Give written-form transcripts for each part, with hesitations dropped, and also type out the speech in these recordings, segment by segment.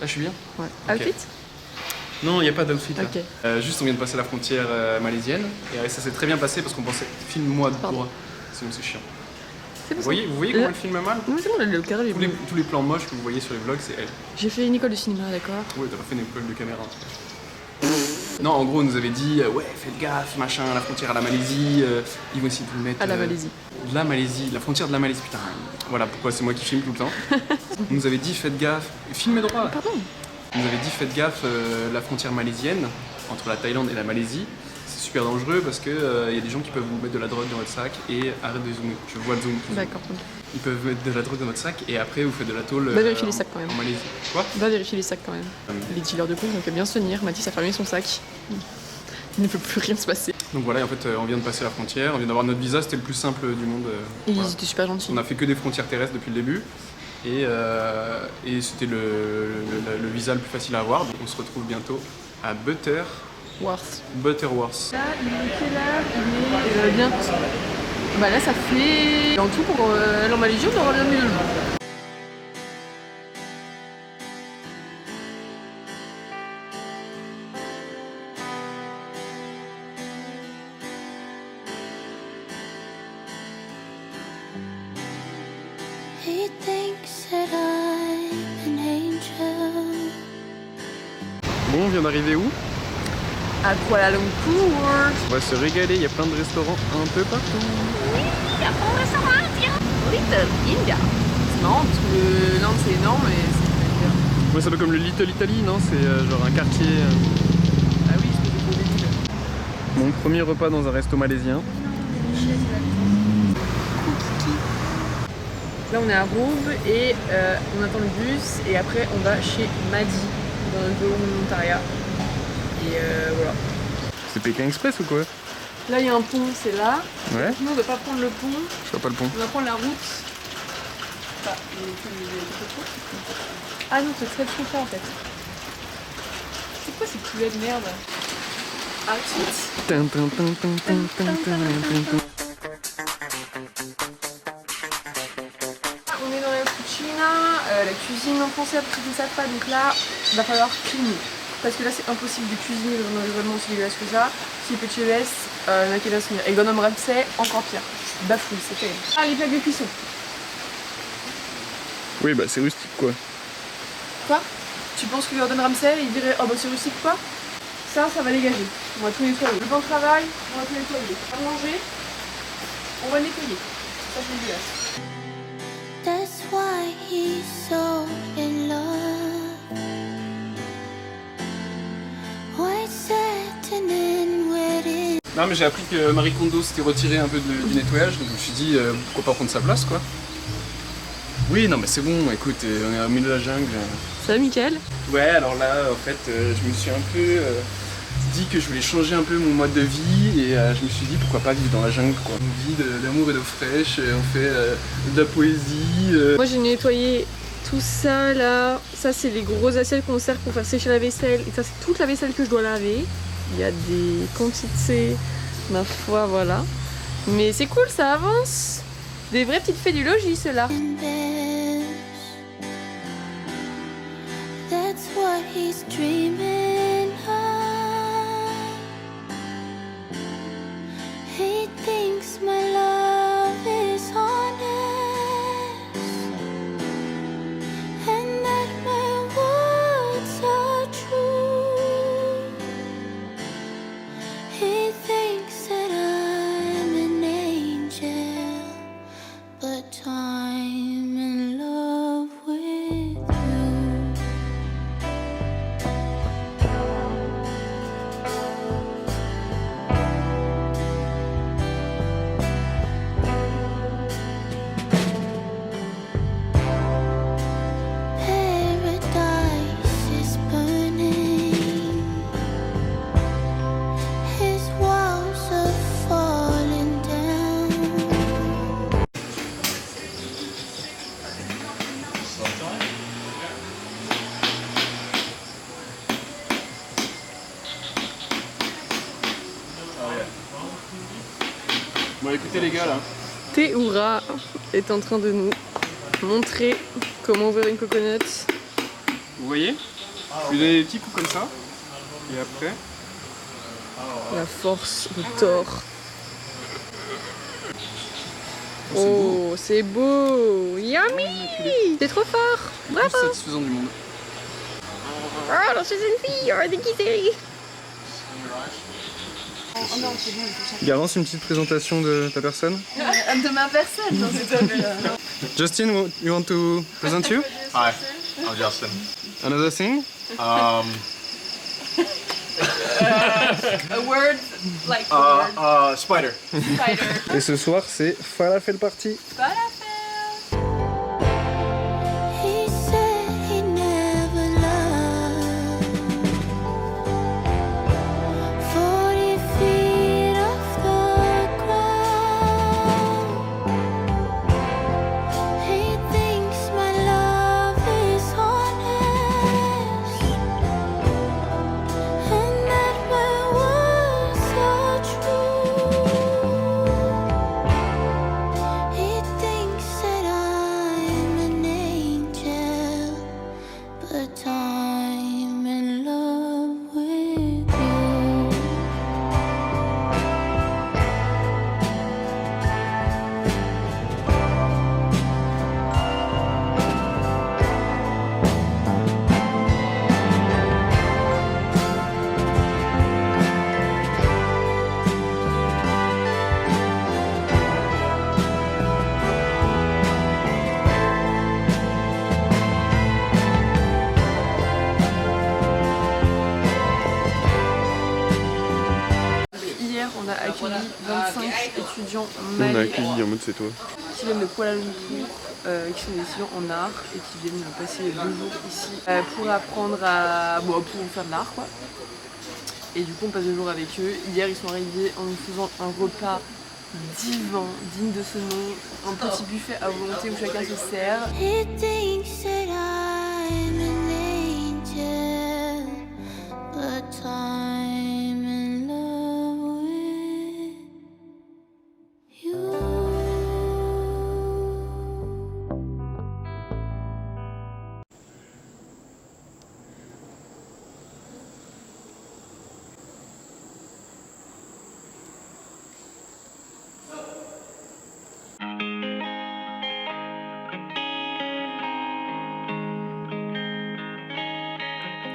je suis bien. Ouais. Okay. Outfit? Non, il n'y a pas d'outfit là. Okay. Juste on vient de passer la frontière malaisienne et ça s'est très bien passé parce qu'on pensait filme-moi de droit. Sinon c'est chiant. Vous voyez comment elle filme mal? Non, c'est bon, le carré. Tous les plans moches que vous voyez sur les vlogs, c'est elle. J'ai fait une école de cinéma, d'accord. Ouais, t'as pas fait une école de caméra. Non, en gros, on nous avait dit ouais, faites gaffe, machin, la frontière à la Malaisie, ils vont essayer de vous mettre. À la Malaisie. La Malaisie, la frontière de la Malaisie, putain. Voilà pourquoi c'est moi qui filme tout le temps. On nous avait dit faites gaffe, filmez droit. Pardon. On nous avait dit faites gaffe, la frontière malaisienne, entre la Thaïlande et la Malaisie, c'est super dangereux parce que y a des gens qui peuvent vous mettre de la drogue dans votre sac et arrête de zoomer, je vois le zoom. D'accord. Ils peuvent mettre de la drogue dans votre sac et après vous faites de la tôle. Va vérifier les sacs quand même. En Malaisie. Quoi? Va vérifier les sacs quand même. Les dealers de coups ont fait bien se tenir. Mathis a fermé son sac. Il ne peut plus rien se passer. Donc voilà, et en fait, on vient de passer la frontière, on vient d'avoir notre visa, c'était le plus simple du monde. Ils voilà. étaient super gentils. On a fait que des frontières terrestres depuis le début. Et c'était le visa le plus facile à avoir. Donc on se retrouve bientôt à Butterworth. Butterworth. Là, il est quelle heure? Il est bien. Bah là, ça fait. En tout, pour aller en Malaisie, on aura bien mis le jour. He thinks that I'm an angel. Bon, on vient d'arriver où? À Kuala Lumpur. On va se régaler, il y a plein de restaurants un peu partout. Oui, il y a plein de restaurants indiens. Little India. C'est marrant parce que l'Inde c'est énorme et c'est bien. Ouais, ça fait comme le Little Italy, non? C'est genre un quartier. Ah oui, c'est des beaux villes. Mon premier repas dans un resto malaisien. Là on est à Roube et on attend le bus et après on va chez Madi dans le volontariat. Et voilà. C'est Pékin Express ou quoi? Là il y a un pont, c'est là. Ouais. Nous on va pas prendre le pont, Je vois pas le pont. on va prendre la route. Ah non, c'est très trop en fait. C'est quoi ces poulets de merde? Outfit. On est dans la cucina, la cuisine en français parce qu'ils ne savent pas, donc là il va falloir cuisiner. Parce que là c'est impossible de cuisiner dans un environnement aussi dégueulasse que ça. Si petit ES, n'a qu'à bien se tenir. Et Gordon Ramsay, encore pire. Bafouille, c'est terrible. Ah, les plaques de cuisson. Oui, bah c'est rustique quoi. Quoi? Tu penses que Gordon Ramsay il dirait oh bah c'est rustique quoi? Ça va dégager. On va tout nettoyer. Le banc de travail, on va tout nettoyer. À manger, on va nettoyer. Ça c'est dégueulasse. That's why he's so in love. White satin and wedding. Non mais j'ai appris que Marie Kondo s'était retirée un peu du nettoyage, donc je me suis dit pourquoi pas prendre sa place quoi. Oui non mais c'est bon, écoute, on est au milieu de la jungle. Ça va Mickaël? Ouais alors là en fait je me suis un peu dit que je voulais changer un peu mon mode de vie et je me suis dit pourquoi pas vivre dans la jungle quoi. On vit d'amour et d'eau fraîche, on fait de la poésie. Moi j'ai nettoyé tout ça là, ça c'est les grosses assiettes qu'on sert pour faire sécher la vaisselle et ça c'est toute la vaisselle que je dois laver. Il y a des quantités, ma foi voilà. Mais c'est cool, ça avance. Des vraies petites fées du logis ceux-là. That's what he's dreaming of. He thinks my love is honest and that my words are true. He thinks that I'm an angel, but I'm in love with you. Paradise is burning. His walls are falling down. Bon écoutez les gars là. Théoura est en train de nous montrer comment ouvrir une coconut. Vous voyez? Je lui donne des petits coups comme ça. Et après... La force de Thor. Oh, c'est beau. Yummy. C'est trop fort. le plus satisfaisant du monde. Oh, je suis une fille déguisée. Garance, une petite présentation de ta personne. De ma personne, non, c'est toi. Justin, you want to present you? Hi, I'm Justin. Another thing? A word like word. Spider. Spider. Et ce soir, c'est Falafel Party. Falafel. He said he never loved 40 feet off the ground. He thinks my love is honest, and that my words are true. He thinks that I'm an angel, but I'm in love with you. Hier, on a accueilli 25 étudiants On a maliens accueilli en mode c'est toi. qui viennent de Kuala Lumpur, qui sont des étudiants en art et qui viennent passer 2 jours ici pour apprendre à... pour faire de l'art quoi. Et du coup on passe 2 jours avec eux. Hier ils sont arrivés en nous faisant un repas divin, digne de ce nom, un petit buffet à volonté où chacun se sert. He thinks that I'm an angel, but I'm in love with you.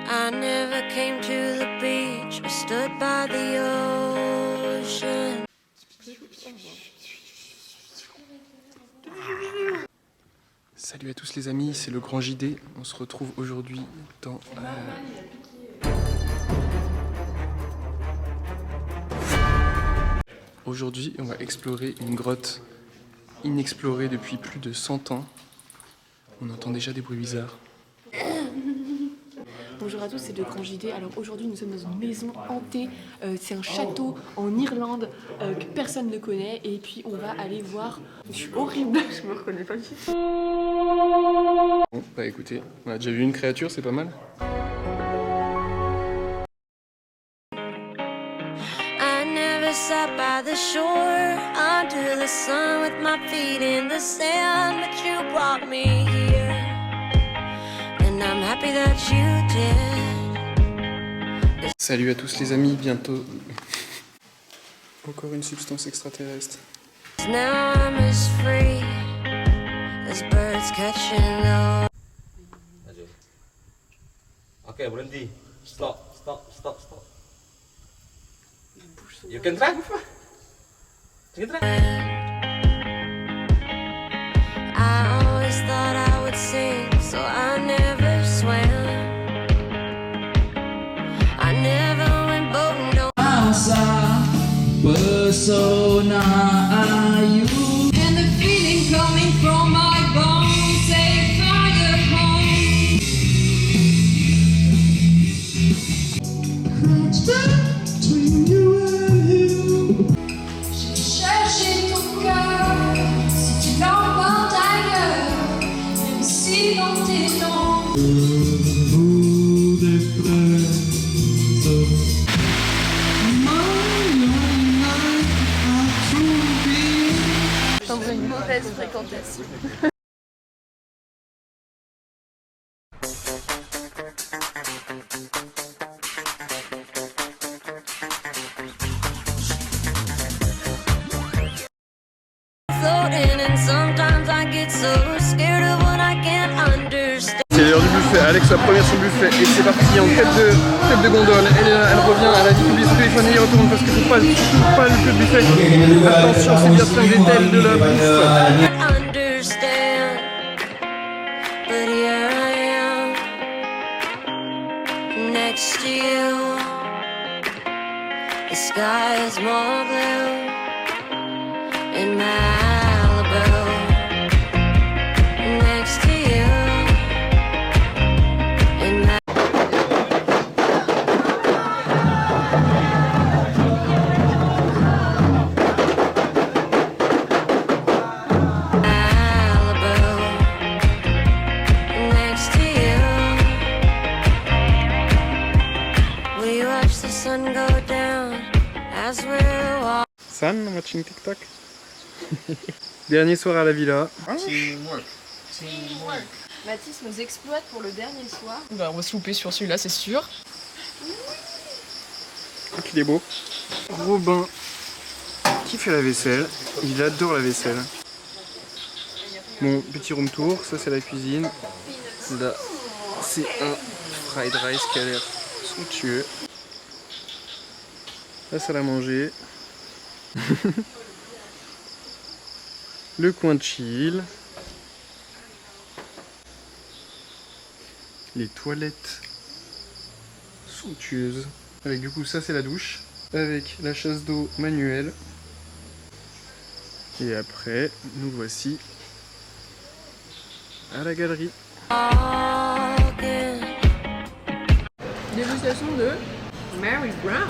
I never came to the beach or stood by the ocean. Salut à tous les amis, c'est le Grand JD. On se retrouve aujourd'hui dans... Aujourd'hui, on va explorer une grotte inexplorée depuis plus de 100 ans. On entend déjà des bruits bizarres. Bonjour à tous, c'est le Grand JD. Alors aujourd'hui nous sommes dans une maison hantée, c'est un château en Irlande que personne ne connaît et puis on va aller voir... Je suis horrible, je me reconnais pas du tout. Bon, bah écoutez, on a déjà vu une créature, c'est pas mal. I never sat by the shore under the sun with my feet in the sand, but you brought me here, and I'm happy that you did. Salut à tous les amis, bientôt... Encore une substance extraterrestre. Now I'm as free as birds catching the... Okay, berhenti. Stop. You can try. You can try. I always thought I would sing, so I never swam. I never went boating, no. Persona ayu. And the feeling coming from my bones, say fire home. Between you and him. J'ai cherché ton Alex la première sur le buffet et c'est parti en tête de gondole. Elle revient, elle a dit qu'oublie son téléphone et il retourne parce que faut pas, surtout pas le buffet. Attention, c'est bien plein d'étel de la bouffe. Understand, but here I am next to you. The sky is more blue in Malibu. Next to you in San, watching TikTok. Dernier soir à la villa. Mathis nous exploite pour le dernier soir. Bah, on va se louper sur celui-là, c'est sûr. Il est beau. Robin qui fait la vaisselle. Il adore la vaisselle. Mon petit room tour, ça c'est la cuisine. Là, c'est un fried rice qui a l'air somptueux. La salle à manger. Le coin de chill. Les toilettes somptueuses. Avec du coup ça c'est la douche. Avec la chasse d'eau manuelle. Et après nous voici à la galerie. Dégustation de Mary Brown.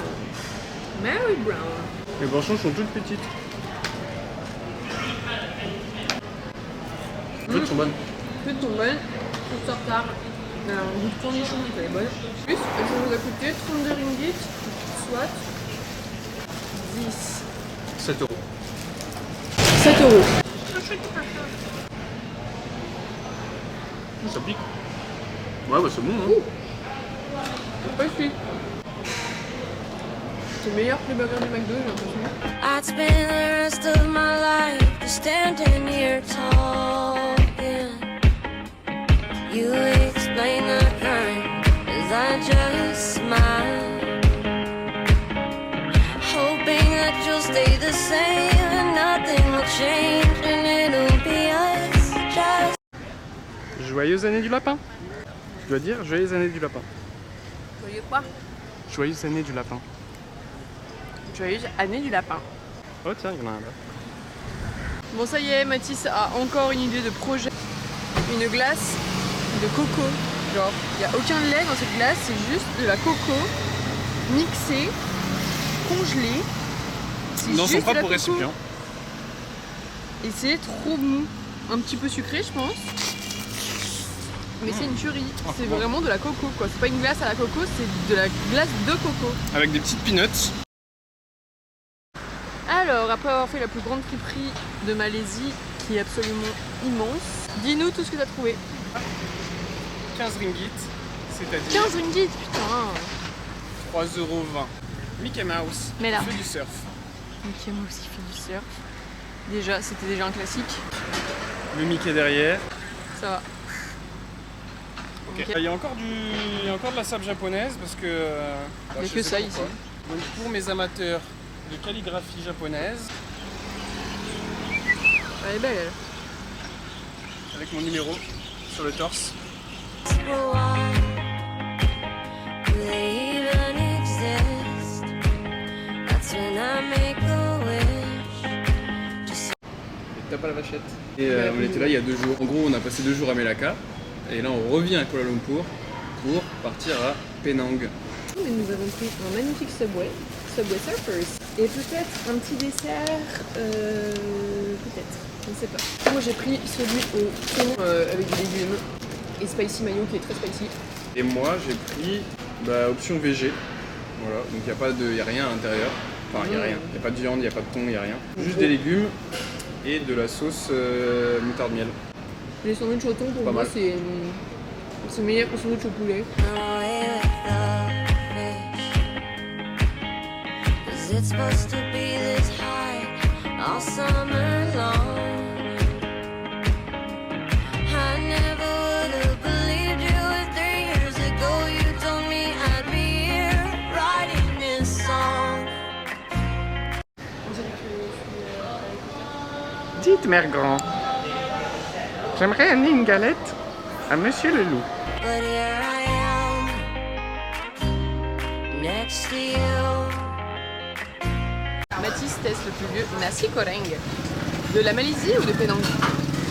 Mary Brown. Les blanchons sont toutes petites. Les frites sont bonnes. Les frites sont bonnes, toutes en retard. Un goût de cornichon, donc elle est bonne. Plus, ça nous a coûté 32 ringgit, soit 10. 7 euros. 7 euros. Ça pique. Ouais, bah c'est bon, hein. C'est pas chic. C'est meilleur que les burgers du McDo, j'ai l'impression. I'd spend the rest of my life just standing here talking. You explain the crime as I just smile, hoping that you'll stay the same and nothing will change and it'll be us just. Joyeuses années du lapin. Je dois dire joyeuses années du lapin. Joyeux quoi? Joyeuses années du lapin. Joyeuse année du lapin. Oh tiens, il y en a un là. Bon ça y est, Mathis a encore une idée de projet. Une glace de coco. Genre, il n'y a aucun lait dans cette glace, c'est juste de la coco mixée, congelée. C'est Dans son juste de la propre coco. récipient. Et c'est trop mou. Un petit peu sucré, je pense. Mais c'est une tuerie. C'est vraiment de la coco, quoi. C'est pas une glace à la coco, c'est de la glace de coco. Avec des petites peanuts. Alors, après avoir fait la plus grande friperie de Malaisie, qui est absolument immense, dis-nous tout ce que tu as trouvé. 15 ringgit, c'est-à-dire 15 ringgit, putain. 3,20 €. Mickey Mouse, Mais là. fait du surf. Mickey Mouse qui fait du surf. Déjà, c'était déjà un classique. Le Mickey derrière. Ça va. Ok. Il y a encore de la sable japonaise parce que... Il n'y a que ça ici. Donc pour mes amateurs de calligraphie japonaise, Elle est belle, elle. avec mon numéro sur le torse. Tape à la vachette. Et on était là il y a 2 jours. En gros, on a passé 2 jours à Melaka. Et là, on revient à Kuala Lumpur pour partir à Penang. Mais nous avons pris un magnifique Subway Surfers. Et peut-être un petit dessert, peut-être, je ne sais pas. Moi j'ai pris celui au thon avec des légumes et spicy mayo qui est très spicy. Et moi, j'ai pris option VG. Voilà, donc il n'y a rien à l'intérieur. Enfin, il n'y a rien. Il n'y a pas de viande, il n'y a pas de thon, il n'y a rien. Juste des légumes et de la sauce moutarde miel. Les sandwichs au thon pour Pas moi mal. c'est meilleur que le sandwich au poulet. It's supposed to be this high all summer long. I never would have believed you with 3 vite, mère grand. J'aimerais amener une galette à Monsieur le Loup. But here I am, next to you. Mathis teste le plus vieux nasi goreng. De la Malaisie ou de Penang?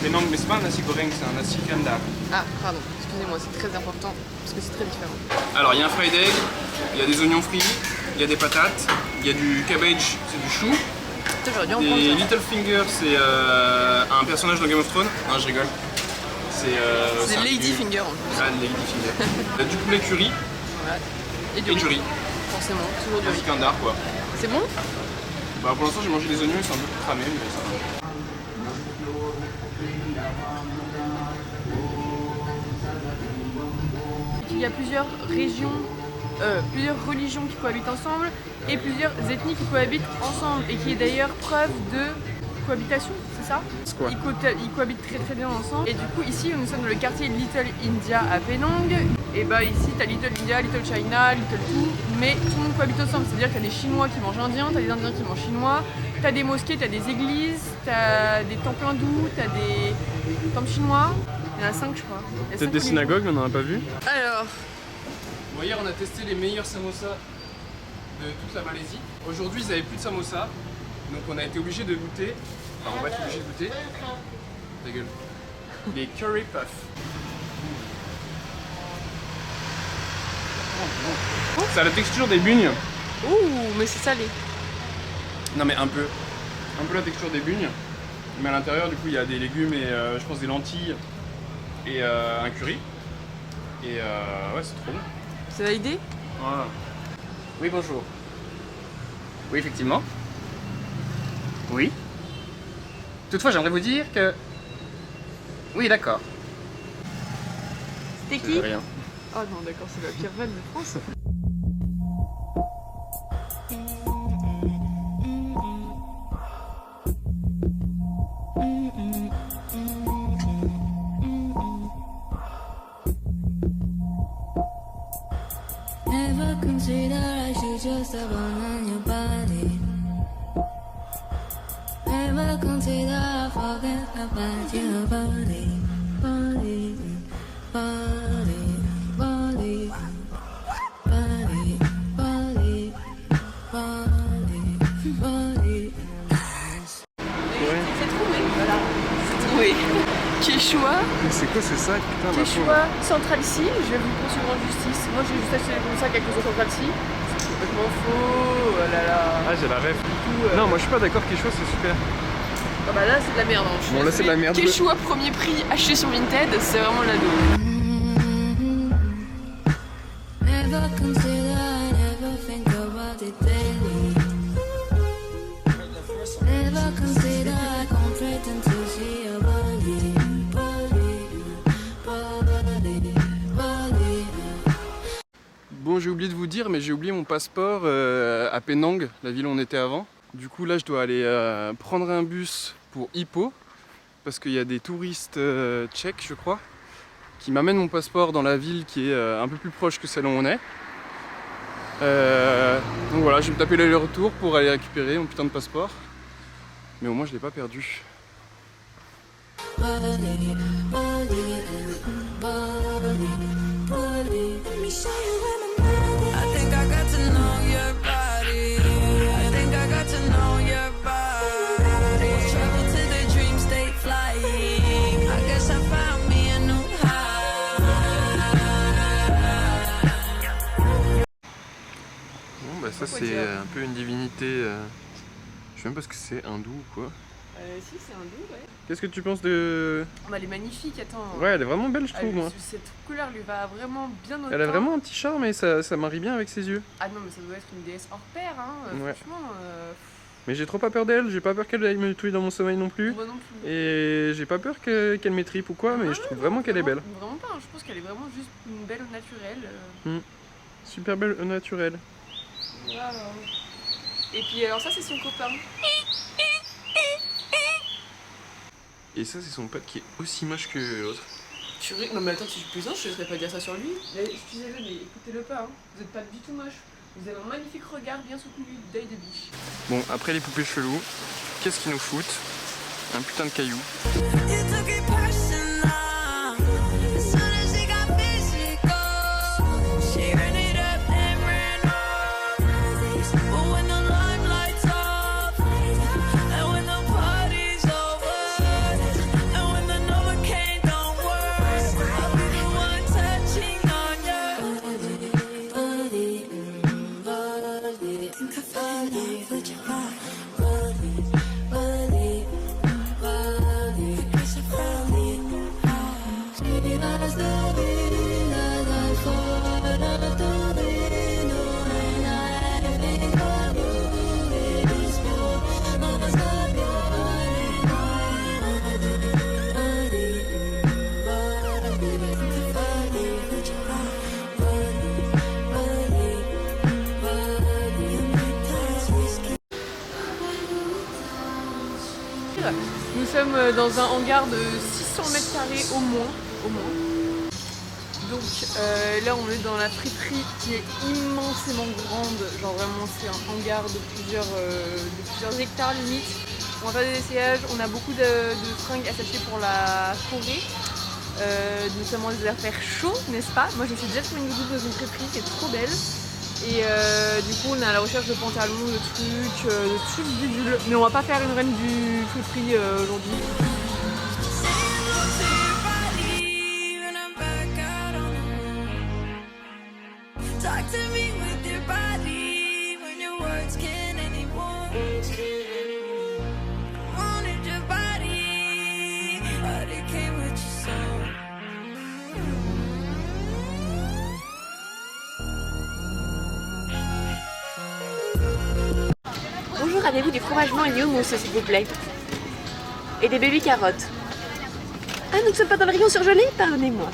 Penang, mais c'est pas un nasi goreng, c'est un nasi kandar. Ah, pardon, excusez-moi, c'est très important parce que c'est très différent. Alors il y a un fried egg, il y a des oignons frits, il y a des patates, il y a du cabbage, c'est du chou. Putain, j'aurais dû en Des prendre ça. Littlefinger, c'est un personnage dans Game of Thrones. Non, je rigole. C'est un Ladyfinger en plus. Ah, Ladyfinger. Il y a du poulet curry Voilà. Et du et du riz. Forcément, toujours du Nasi riz. kandar quoi. C'est bon? Bah, pour l'instant j'ai mangé les oignons, ils sont un peu plus cramés, mais ça va. Il y a plusieurs régions, plusieurs religions qui cohabitent ensemble et plusieurs ethnies qui cohabitent ensemble et qui est d'ailleurs preuve de cohabitation, c'est ça? C'est quoi? Ils cohabitent très très bien ensemble. Et du coup ici nous sommes dans le quartier Little India à Penang. Et bah ici t'as Little India, Little China, Little tout, mais tout le monde cohabite ensemble. C'est-à-dire que t'as des Chinois qui mangent indien, t'as des Indiens qui mangent chinois, t'as des mosquées, t'as des églises, t'as des temples hindous, t'as des temples chinois. Il y en a 5 je crois. Il y a Peut-être 5 des religions. synagogues, mais on n'en a pas vu. Alors, Bon, hier on a testé les meilleurs samosas de toute la Malaisie. Aujourd'hui ils avaient plus de samosas, donc on a été obligé de goûter. Enfin on va être obligé de goûter. Ta gueule. Les curry puffs. Ça a la texture des bugnes. ouh, mais c'est salé. Non mais un peu. Un peu la texture des bugnes. Mais à l'intérieur du coup il y a des légumes et je pense des lentilles et un curry. Et ouais c'est trop bon. C'est validé? Voilà. Oui, bonjour. Oui, effectivement. Oui. Toutefois, j'aimerais vous dire que... Oui, d'accord. C'était qui? Rien. Oh non, d'accord, c'est la pire vanne de France. Never consider I should just abandon your body. Never consider I forget about your body. Body, body, body, body, body, body, body. C'est trouvé, voilà. C'est trouvé. Quechua, Mais c'est quoi ce sac? Putain, ma pauvre. Quechua Central C, je vais vous poursuivre en justice. Moi j'ai juste acheté mon sac avec le Central C. C'est complètement faux, oh là là. Ah, j'ai la ref. Du coup, Non, moi je suis pas d'accord, quelque chose c'est super. ah bah là c'est de la merde. Hein. Je suis Bon, là, c'est de la désolée. merde. Quechua premier prix acheté sur Vinted, c'est vraiment la dos. Never consider, I never think about it daily. Never consider, I can't pretend to see your body. Body, body, body. Bon, j'ai oublié de vous dire, mais j'ai oublié mon passeport à Penang, la ville où on était avant. Du coup, là, je dois aller prendre un bus pour Ipoh, parce qu'il y a des touristes tchèques, je crois, qui m'amènent mon passeport dans la ville qui est un peu plus proche que celle où on est. Donc voilà, je vais me taper l'aller-retour pour aller récupérer mon putain de passeport. Mais au moins, je l'ai pas perdu. Body, body, body, body. Let me show you where my mind is. I think I got to know your body. I think I got to know your body. Travel to the dream state flying. I guess I found me a new high. Bon, bah ça, c'est un peu une divinité. Je sais même pas ce que c'est, hindou ou quoi. Si, c'est un doux, ouais. Qu'est-ce que tu penses de... Bah, elle est magnifique, attends. Ouais, elle est vraiment belle, je trouve, moi. Cette couleur lui va vraiment bien au Elle a teint. vraiment un petit charme et ça marie bien avec ses yeux. Ah non, mais ça doit être une déesse hors pair, hein. Ouais. Franchement, Mais j'ai trop pas peur d'elle, j'ai pas peur qu'elle aille me tuer dans mon sommeil non plus. moi non plus. Et j'ai pas peur qu'elle m'étripe ou quoi, mais je trouve vraiment qu'elle est belle. Vraiment pas, hein. Je pense qu'elle est vraiment juste une belle au naturel. Super belle au naturel. Voilà. Et puis alors ça c'est son copain. Et ça, c'est son pote qui est aussi moche que l'autre. Non mais attends, si je suis plus je ne serais pas dire ça sur lui. Mais, excusez-le, mais écoutez-le pas, hein. Vous êtes pas du tout moche. Vous avez un magnifique regard bien soutenu d'œil de biche. Bon, après les poupées chelous, qu'est-ce qu'ils nous foutent Un putain de caillou. Nous sommes dans un hangar de 600 mètres carrés au moins. Donc là on est dans la friterie qui est immensément grande, genre vraiment c'est un hangar de plusieurs hectares limite. On va faire des essayages, on a beaucoup de fringues à s'acheter pour la Corée, notamment des affaires chaudes, n'est-ce pas? Moi j'essaie déjà de trouver une goutte dans une friterie qui est trop belle. Et du coup on est à la recherche de pantalons, de trucs bidules. Mais on va pas faire une reine du friperie aujourd'hui. Bonjour, avez-vous du fromage blanc et du houmous s'il vous plaît? Et des baby carottes. Ah, nous ne sommes pas dans le rayon surgelé? Pardonnez-moi.